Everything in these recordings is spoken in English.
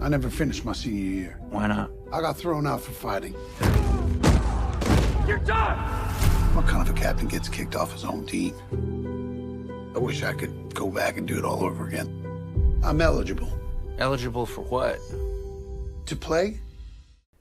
I never finished my senior year. Why not? I got thrown out for fighting. You're done! What kind of a captain gets kicked off his own team? I wish I could go back and do it all over again. I'm eligible. Eligible for what? To play?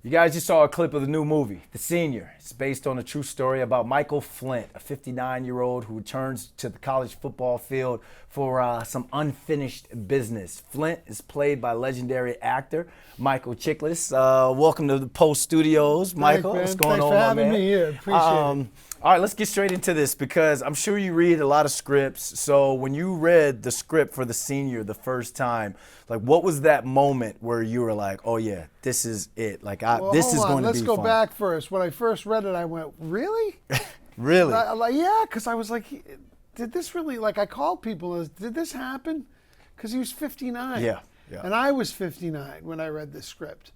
You guys just saw a clip of the new movie, The Senior. It's based on a true story about Michael Flynt, a 59-year-old who returns to the college football field for some unfinished business. Flynt is played by legendary actor Michael Chiklis. Welcome to the Post Studios, Michael. Thanks, What's going on, for having my man? me here. Appreciate it. All right, let's get straight into this because I'm sure you read a lot of scripts. So when you read the script for The Senior the first time, like what was that moment where you were like, oh yeah, this is it. Like this is going to be Let's go fun. back first. When I first read it, I went, really? Really? Yeah, because I was like, did this really, like I called people, did this happen? Because he was 59. Yeah. And I was 59 when I read this script.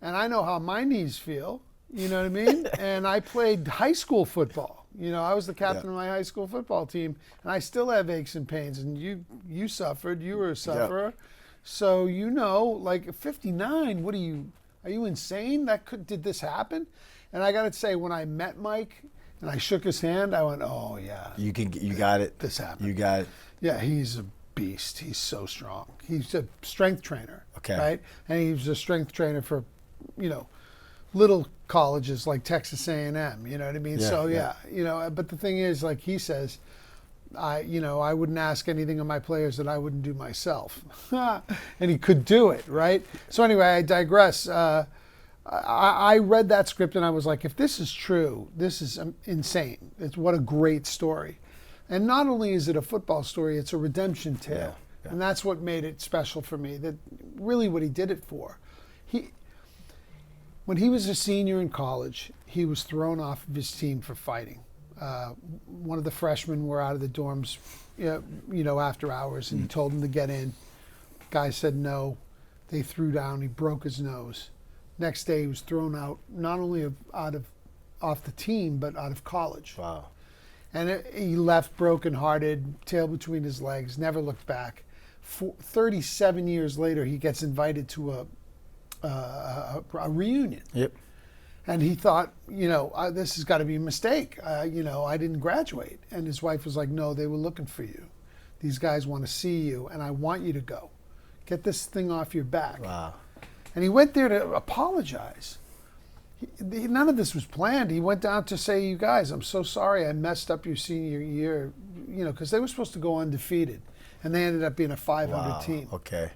And I know how my knees feel, you know what I mean? And I played high school football. You know, I was the captain of my high school football team, and I still have aches and pains. And you suffered, you were a sufferer. So, you know, like 59, are you insane? Did this happen? And I got to say, when I met Mike and I shook his hand, I went, oh yeah. You got it. This happened. You got it. Yeah, he's a beast. He's so strong. He's a strength trainer. Okay. Right? And he was a strength trainer for, you know, little colleges like Texas A&M, you know what I mean? Yeah, So you know, but the thing is, like he says, I wouldn't ask anything of my players that I wouldn't do myself. And he could do it, right? So anyway, I digress. I read that script and I was like, if this is true, this is insane. What a great story. And not only is it a football story, it's a redemption tale. Yeah. And that's what made it special for me, that really what he did it for. When he was a senior in college, he was thrown off of his team for fighting. One of the freshmen were out of the dorms, you know, after hours, and he told them to get in. Guy said no. They threw down. He broke his nose. Next day, he was thrown out, not only off the team, but out of college. Wow. And he left brokenhearted, tail between his legs, never looked back. 37 years later, he gets invited to a reunion. Yep. And he thought, you know, this has got to be a mistake. You know, I didn't graduate. And his wife was like, no, they were looking for you. These guys want to see you, and I want you to go. Get this thing off your back. Wow. And he went there to apologize. None of this was planned. He went down to say, you guys, I'm so sorry I messed up your senior year, you know, because they were supposed to go undefeated. And they ended up being a 500 team. Okay.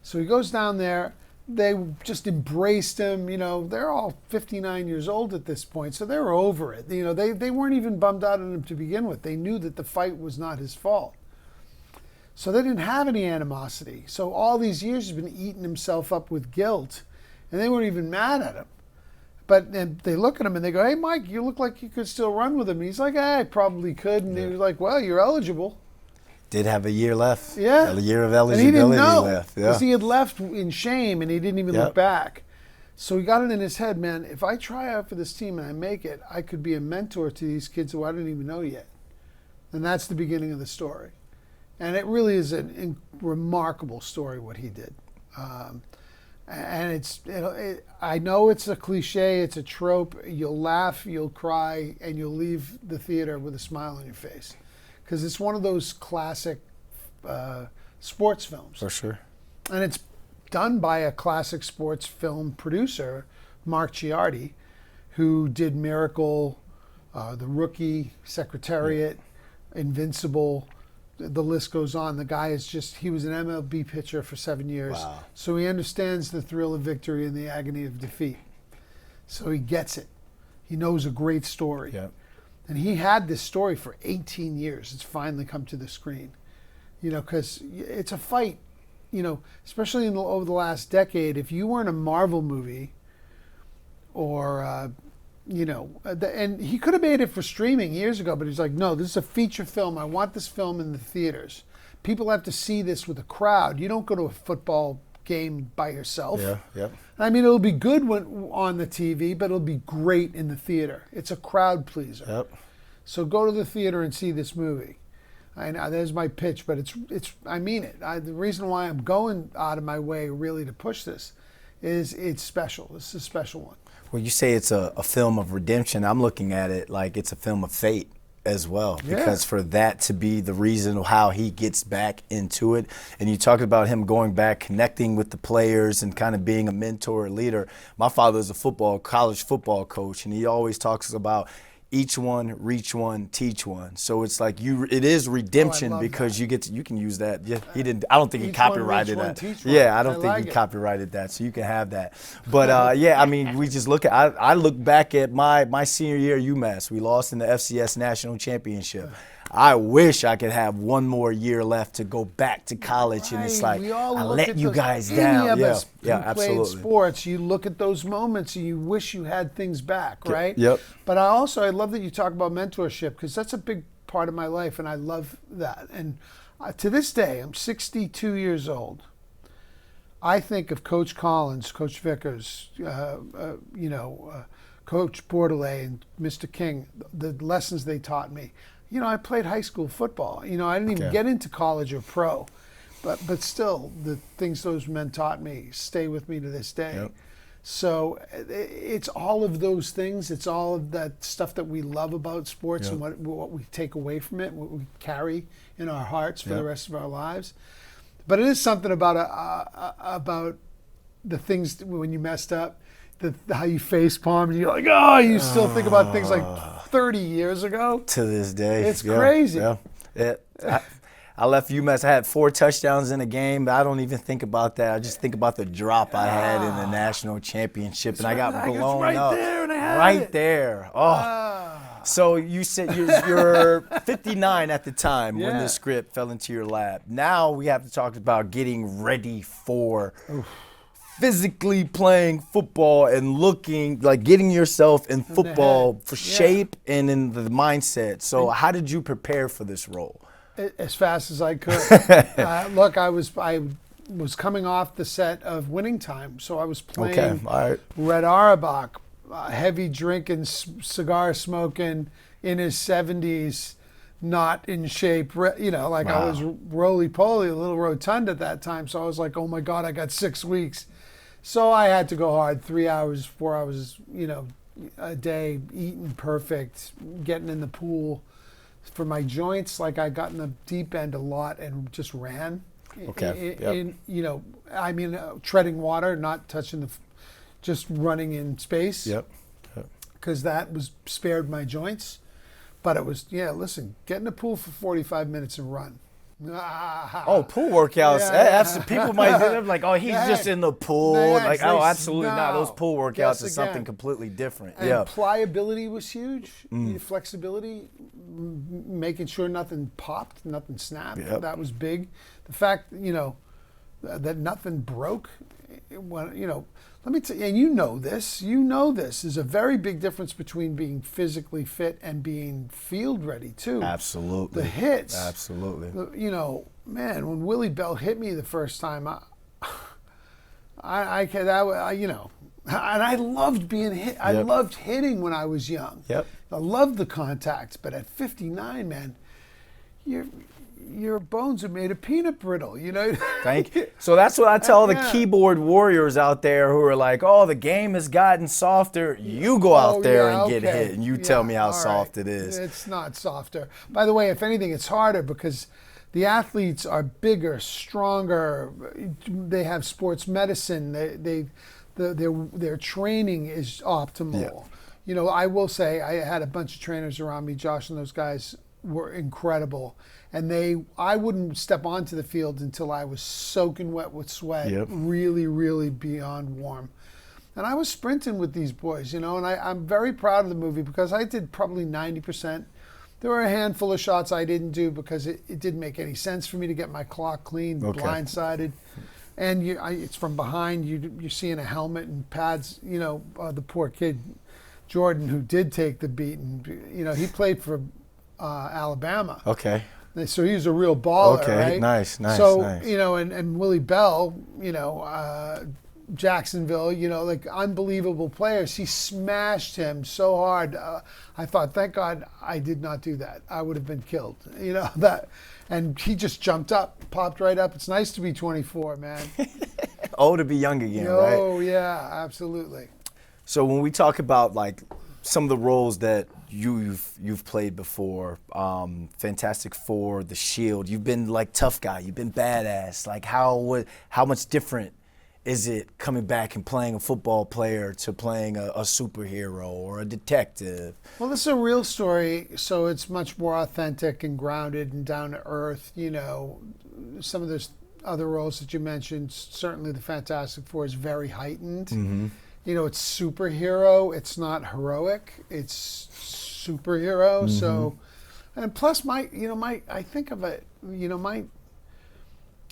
So he goes down there. They just embraced him. You know, they're all 59 years old at this point, so they were over it. You know, they weren't even bummed out at him to begin with. They knew that the fight was not his fault. So they didn't have any animosity. So all these years he's been eating himself up with guilt, and they weren't even mad at him. But then they look at him and they go, hey, Mike, you look like you could still run with him. And he's like, I probably could. And he was like, well, you're eligible. Did have a year left. Yeah. A year of And eligibility he didn't know, left. because he had left in shame and he didn't even look back. So he got it in his head, man, if I try out for this team and I make it, I could be a mentor to these kids who I don't even know yet. And that's the beginning of the story. And it really is a remarkable story what he did. And I know it's a cliche, it's a trope. You'll laugh, you'll cry, and you'll leave the theater with a smile on your face. Because it's one of those classic sports films. For sure. And it's done by a classic sports film producer, Mark Ciardi, who did Miracle, The Rookie, Secretariat, Invincible. The list goes on. The guy he was an MLB pitcher for 7 years. Wow. So he understands the thrill of victory and the agony of defeat. So he gets it. He knows a great story. Yep. And he had this story for 18 years. It's finally come to the screen. You know, because it's a fight, you know, especially over the last decade. If you weren't a Marvel movie or, you know, and he could have made it for streaming years ago, but he's like, no, this is a feature film. I want this film in the theaters. People have to see this with a crowd. You don't go to a football game by yourself. Yeah, yep. I mean, it'll be good on the TV, but it'll be great in the theater. It's a crowd pleaser. Yep. So go to the theater and see this movie. I know there's my pitch, but I mean it. The reason why I'm going out of my way really to push this it's special. This is a special one. Well, you say it's a film of redemption. I'm looking at it like it's a film of fate as well, because for that to be the reason how he gets back into it. And you talked about him going back, connecting with the players and kind of being a mentor, leader. My father is a college football coach, and he always talks about each one, reach one, teach one. So it's like it is redemption because you can use that. Yeah, I don't think he copyrighted that. Yeah, I don't think he copyrighted that. So you can have that. But I mean, we just I look back at my senior year at UMass. We lost in the FCS National Championship. I wish I could have one more year left to go back to college, and it's like I let you guys down. Any of us who absolutely. played sports, you look at those moments and you wish you had things back, right? Yep. But I love that you talk about mentorship, because that's a big part of my life, and I love that. And to this day, I'm 62 years old. I think of Coach Collins, Coach Vickers, Coach Bordelais, and Mr. King, the lessons they taught me. I played high school football. I didn't even get into college or pro. But still, the things those men taught me stay with me to this day. Yep. So it's all of those things. It's all of that stuff that we love about sports and what we take away from it, what we carry in our hearts for the rest of our lives. But it is something about the things when you messed up, how you face palm, and you're like, you still think about things like 30 years ago. To this day. It's crazy. I left UMass. I had 4 touchdowns in a game, but I don't even think about that. I just think about the drop I had in the national championship, and I got blown up. There, and I had right it. There. So you said you're 59 at the time when this script fell into your lap. Now we have to talk about getting ready for physically playing football and looking like getting yourself in football for shape and in the mindset. So how did you prepare for this role? As fast as I could. Look, I was coming off the set of Winning Time, so I was playing Red Auerbach, heavy drinking, cigar smoking, in his 70s, not in shape. I was roly-poly, a little rotund at that time, so I was like, oh my God, I got 6 weeks. So I had to go hard, 3 hours, 4 hours, a day, eating perfect, getting in the pool. For my joints, like I got in the deep end a lot and just ran. Treading water, not touching just running in space. Because that spared my joints. But it was, listen, get in the pool for 45 minutes and run. Pool workouts. People might think like, he's just in the pool. Absolutely not. Those pool workouts are something completely different. And pliability was huge. Flexibility, making sure nothing popped, nothing snapped. That was big. The fact, that nothing broke. Let me tell you, and you know this, there's a very big difference between being physically fit and being field ready too. Absolutely. The hits. Absolutely. Man, when Willie Bell hit me the first time, and I loved being hit. I loved hitting when I was young. I loved the contact, but at 59, man, your bones are made of peanut brittle, Thank you. So that's what I tell the keyboard warriors out there who are like, the game has gotten softer. You go out there and get hit, and you tell me how soft it is. It's not softer. By the way, if anything, it's harder because the athletes are bigger, stronger. They have sports medicine. Their training is optimal. I will say I had a bunch of trainers around me. Josh and those guys were incredible. And I wouldn't step onto the field until I was soaking wet with sweat, really, really beyond warm. And I was sprinting with these boys, and I'm very proud of the movie because I did probably 90%. There were a handful of shots I didn't do because it didn't make any sense for me to get my clock clean, blindsided. And it's from behind, you're seeing a helmet and pads, the poor kid, Jordan, who did take the beating, he played for Alabama. So he was a real baller, right? Nice. So, and Willie Bell, Jacksonville, unbelievable players. He smashed him so hard. I thought, thank God I did not do that. I would have been killed, that. And he just jumped up, popped right up. It's nice to be 24, man. Old to be young again, right? Oh yeah, absolutely. So when we talk about like some of the roles that you've played before, Fantastic Four, The Shield, you've been like tough guy, you've been badass. Like how much different is it coming back and playing a football player to playing a superhero or a detective? Well, this is a real story, so it's much more authentic and grounded and down to earth. You know, some of those other roles that you mentioned, certainly the Fantastic Four is very heightened. Mm-hmm. You know, it's superhero. It's not heroic. It's superhero. Mm-hmm. So, and plus I think of it,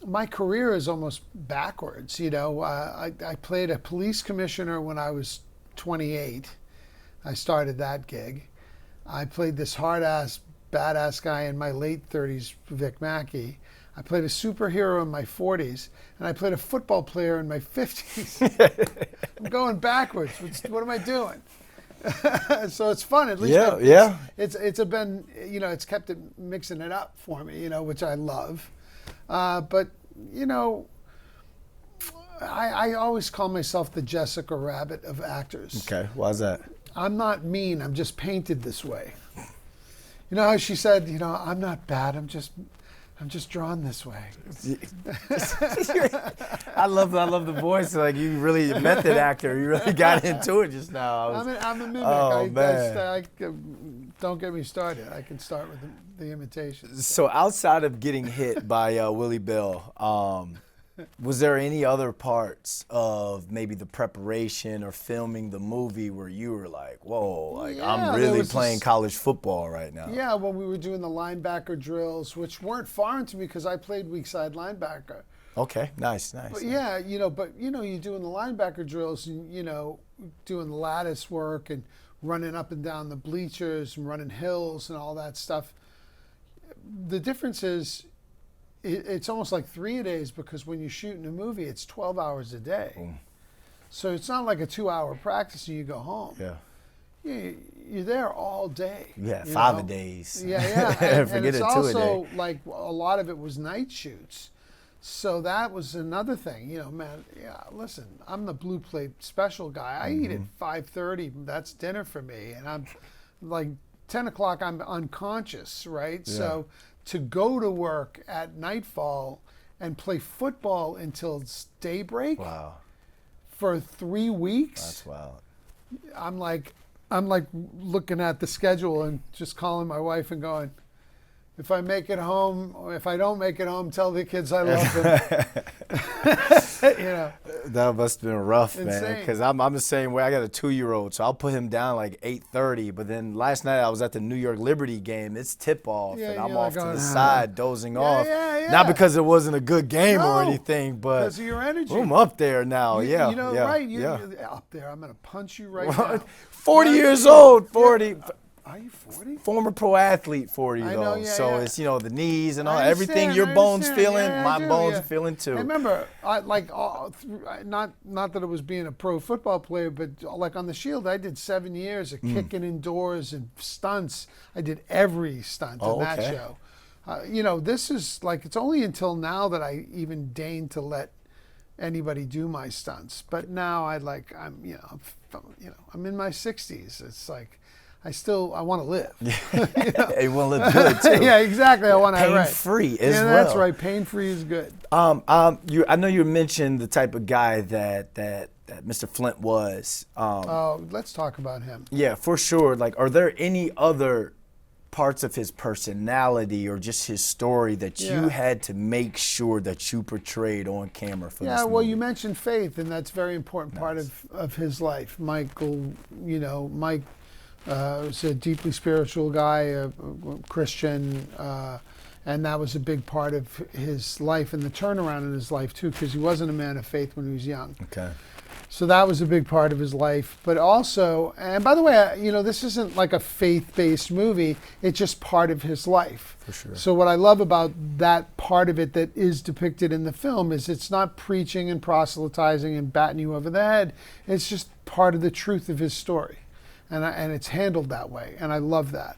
my career is almost backwards. You know, I played a police commissioner when I was 28. I started that gig. I played this hard-ass, badass guy in my late 30s, Vic Mackey. I played a superhero in my 40s, and I played a football player in my 50s. I'm going backwards. What am I doing? So it's fun. At least it's kept it mixing it up for me, which I love. But I always call myself the Jessica Rabbit of actors. Okay, why's that? I'm not mean. I'm just painted this way. You know how she said, I'm not bad. I'm just drawn this way. I love the voice. Like you really a method actor. You really got into it just now. I'm a mimic. Oh, man. Don't get me started. I can start with the imitations. So outside of getting hit by Willie Bill, was there any other parts of maybe the preparation or filming the movie where you were like, whoa, like I'm really playing college football right now? Yeah, when we were doing the linebacker drills, which weren't foreign to me because I played weak side linebacker. Okay, nice. But yeah, you're doing the linebacker drills and, doing the lattice work and running up and down the bleachers and running hills and all that stuff. The difference is, it's almost like 3 days because when you're shooting a movie, it's 12 hours a day. Boom. So it's not like a 2-hour practice and you go home. Yeah. You're there all day. Yeah, 5 days. Yeah. And it's 2 a also day. like a lot of it was night shoots. So that was another thing. Listen, I'm the blue plate special guy. I eat at 5:30. That's dinner for me. And I'm like 10 o'clock, I'm unconscious, right? Yeah. So to go to work at nightfall and play football until daybreak for 3 weeks. That's wild. I'm like looking at the schedule and just calling my wife and going, if I make it home, or if I don't make it home, tell the kids I love them. That must have been rough, Insane. man. Because I'm the same way. I got a 2-year-old, so I'll put him down like 8:30. But then last night I was at the New York Liberty game. It's tip off, and I'm off to the side dozing off. Yeah. Not because it wasn't a good game or anything, but because of your energy. I'm up there now. You're Yeah. up there. I'm gonna punch you right now. 40 years old. 40. Are you 40? Former pro athlete 40 I though. know, So it's the knees and all I everything understand, your I bones understand. feeling, Yeah, I my do, bones yeah. are feeling too. I remember, not that it was being a pro football player, but like on the Shield, I did 7 years of kicking indoors and stunts. I did every stunt in that show. This is like, it's only until now that I even deign to let anybody do my stunts. But now I'm in my 60s. It's like, I want to live. You want to live good too. Yeah, exactly. I want to pain-free as well. Yeah, that's right. Pain-free is good. I know you mentioned the type of guy that Mr. Flynt was. Let's talk about him. Yeah, for sure. Like, are there any other parts of his personality or just his story that you had to make sure that you portrayed on camera for this movie? Well, you mentioned faith, and that's a very important part of his life. Mike was a deeply spiritual guy, a Christian, and that was a big part of his life and the turnaround in his life too, because he wasn't a man of faith when he was young. Okay. So that was a big part of his life. But also, and by the way, this isn't like a faith-based movie. It's just part of his life. For sure. So what I love about that part of it that is depicted in the film is it's not preaching and proselytizing and batting you over the head. It's just part of the truth of his story. And it's handled that way, and I love that.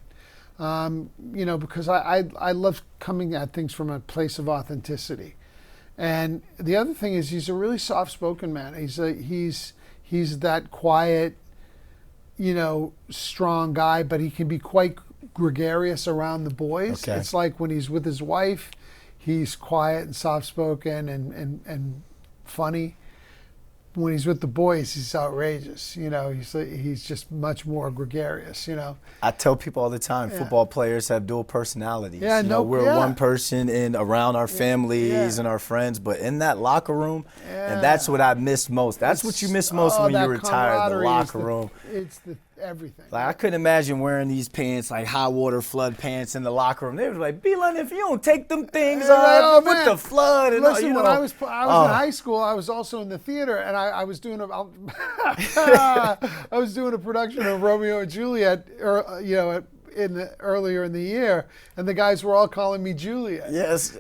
Because I love coming at things from a place of authenticity. And the other thing is he's a really soft-spoken man. He's that quiet, strong guy, but he can be quite gregarious around the boys. Okay. It's like when he's with his wife, he's quiet and soft-spoken and funny. When he's with the boys, he's outrageous. He's just much more gregarious. I tell people all the time, football players have dual personalities. Yeah, we're one person around our families and our friends, but in that locker room, and that's what I miss most. That's what you miss most when you retire, the locker room. It's everything. Like, I couldn't imagine wearing these pants, like high water flood pants in the locker room. They were like, "Beeline, if you don't take them things off with the flood." And listen, when I was in high school, I was also in the theater, and I was doing I was doing a production of Romeo and Juliet, earlier in the year, and the guys were all calling me Juliet. Yes.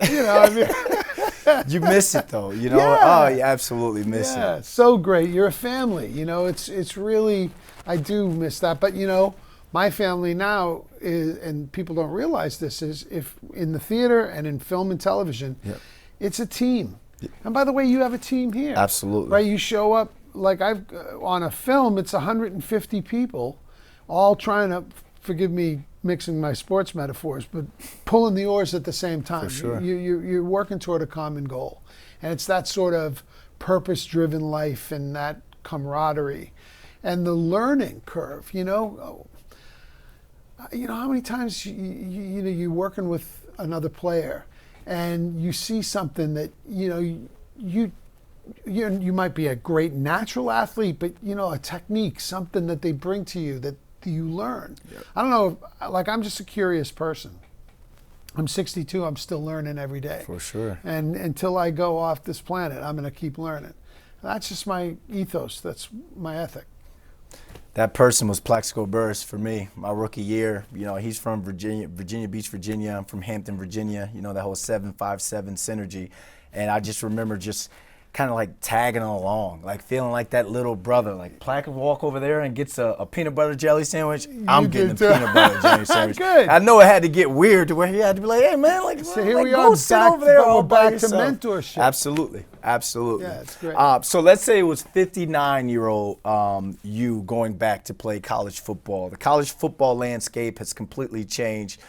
You miss it though, Yeah. Oh, you absolutely miss it. Yeah, so great. You're a family. It's really, I do miss that. But my family now is, and people don't realize this, is if in the theater and in film and television, it's a team. And by the way, you have a team here. Absolutely. Right? You show up like on a film. It's 150 people, all trying to, forgive me mixing my sports metaphors, but pulling the oars at the same time. For sure. You're working toward a common goal. And it's that sort of purpose-driven life and that camaraderie. And the learning curve, how many times you're working with another player and you see something that, you might be a great natural athlete, but, a technique, something that they bring to you that you learn. Yep. I don't know, I'm just a curious person. I'm 62, I'm still learning every day. For sure. And until I go off this planet, I'm going to keep learning. That's just my ethos, that's my ethic. That person was Plaxico Burress for me, my rookie year. He's from Virginia Beach, Virginia. I'm from Hampton, Virginia. That whole 7-5-7 synergy. And I just remember kind of like tagging along, like feeling like that little brother. Like Plack would walk over there and gets a peanut butter jelly sandwich. I'm getting a peanut butter jelly sandwich. Good. I know it had to get weird to where he had to be like, "Hey man, so here we go are sit over there all by back to yourself." mentorship. Absolutely. Yeah, it's great. So let's say it was 59-year-old you going back to play college football. The college football landscape has completely changed.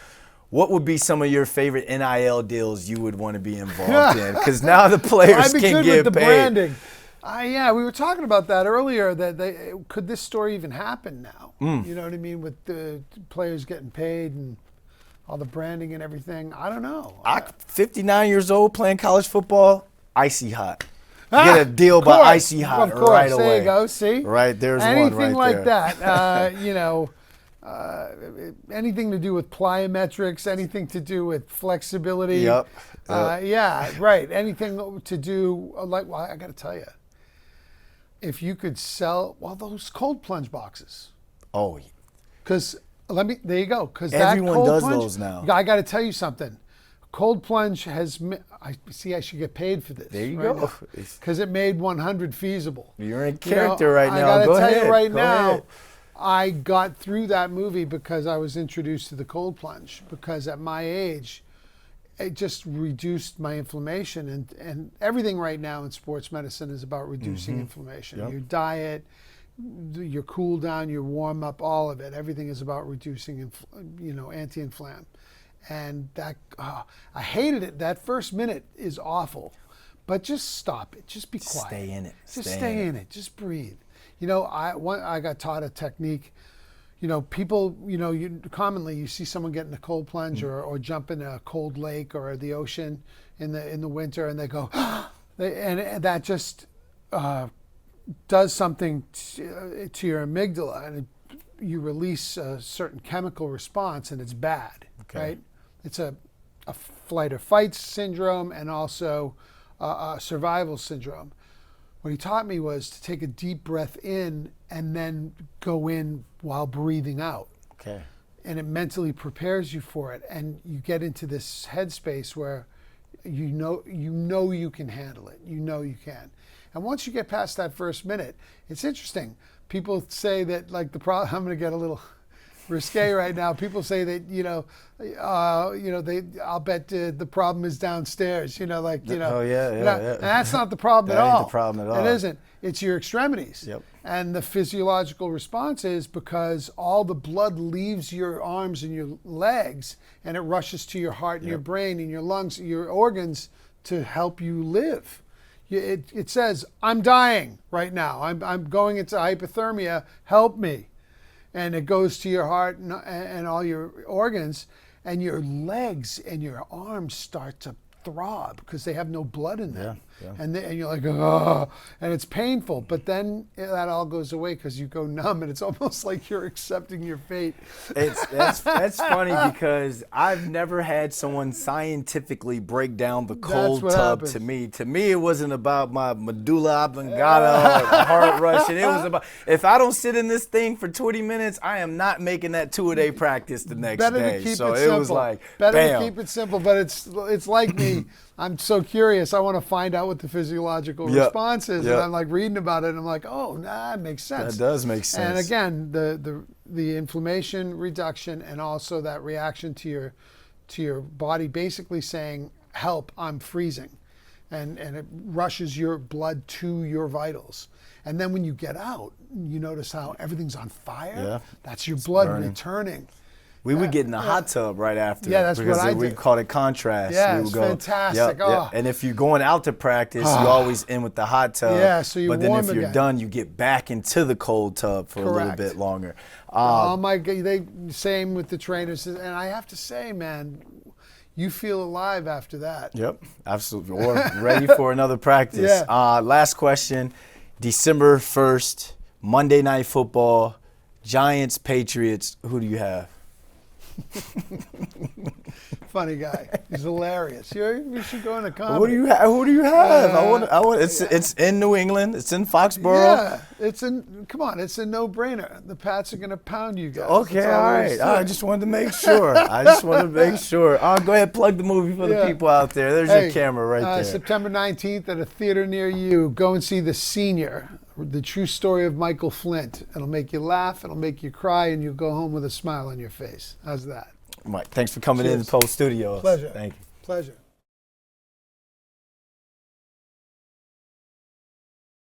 What would be some of your favorite NIL deals you would want to be involved in? Because now the players can good get with the paid. branding. We were talking about that earlier. That could this story even happen now? You know what I mean, with the players getting paid and all the branding and everything. I don't know. 59 years old playing college football, icy hot. Get a deal by Icy Hot right away. There you go. See, right there's anything one right like there. that. Anything to do with plyometrics, anything to do with flexibility. Yep. Yeah, right. Anything to do, I got to tell you, if you could sell, those cold plunge boxes. Oh. Because, there you go. Because everyone does those now. I got to tell you something. Cold plunge has, I should get paid for this. There you go. Because it made 100 feasible. You're in character right now. I got to tell ahead. you right Go now, ahead. I got through that movie because I was introduced to the cold plunge. Because at my age, it just reduced my inflammation. And everything right now in sports medicine is about reducing inflammation. Yep. Your diet, your cool down, your warm up, all of it. Everything is about reducing, anti-inflam. And that, I hated it. That first minute is awful. But just stop it. Just be quiet. Stay in it. Just stay in it. Just breathe. I got taught a technique. People, commonly you see someone get in a cold plunge or jump in a cold lake or the ocean in the winter, and they go, and that just does something to your amygdala, and you release a certain chemical response, and it's bad, right? It's a flight or fight syndrome and also a survival syndrome. What he taught me was to take a deep breath in and then go in while breathing out. Okay. And it mentally prepares you for it, and you get into this headspace where you know you can handle it. You know you can. And once you get past that first minute, it's interesting. People say that I'm going to get a little risque right now. People say that I'll bet the problem is downstairs. Oh yeah. And that's not the problem That at all. ain't the problem at all. It isn't. It's your extremities. Yep. And the physiological response is because all the blood leaves your arms and your legs, and it rushes to your heart and your brain and your lungs, your organs, to help you live. It says, I'm dying right now. I'm going into hypothermia. Help me. And it goes to your heart and all your organs, and your legs and your arms start to throb because they have no blood in them. Yeah. And you're like, oh, and it's painful. But then that all goes away because you go numb, and it's almost like you're accepting your fate. That's funny because I've never had someone scientifically break down the cold what tub happens. to me. To me, it wasn't about my medulla oblongata or heart rushing. It was about, if I don't sit in this thing for 20 minutes, I am not making that 2-a-day practice the next Better day. to keep So it it simple. was like, Better bam. to keep it simple, but it's like me. I'm so curious. I want to find out what the physiological response is, and I'm like reading about it, and I'm like, oh, nah, it makes sense. That does make sense. And again, the inflammation reduction, and also that reaction to your body basically saying, help, I'm freezing, and it rushes your blood to your vitals. And then when you get out, you notice how everything's on fire. Yeah. That's your blood burning. returning. We would get in the hot tub right after. Yeah, that's because what I we did. called it contrast. Yeah, we it's would go, fantastic. Oh. And if you're going out to practice, you always end with the hot tub. Yeah, so you're But then warm if you're again. done, you get back into the cold tub for a little Correct. bit longer. Oh my God, same with the trainers, and I have to say, man, you feel alive after that. Yep, absolutely. Or ready for another practice. Yeah. Last question, December 1st, Monday Night Football, Giants, Patriots. Who do you have? Funny guy. He's hilarious. We should go into comedy. Who do you have? I want. It's in New England. It's in Foxborough. Yeah, come on, it's a no-brainer. The Pats are going to pound you guys. Okay, That's all there is right. to it. I just wanted to make sure. Go ahead, plug the movie for the people out there. There's your camera right there. September 19th at a theater near you. Go and see The Senior, the true story of Michael Flynt. It'll make you laugh, it'll make you cry, and you'll go home with a smile on your face. How's that? Mike, thanks for coming in Cheers. to Post Studios. Pleasure. Thank you. Pleasure.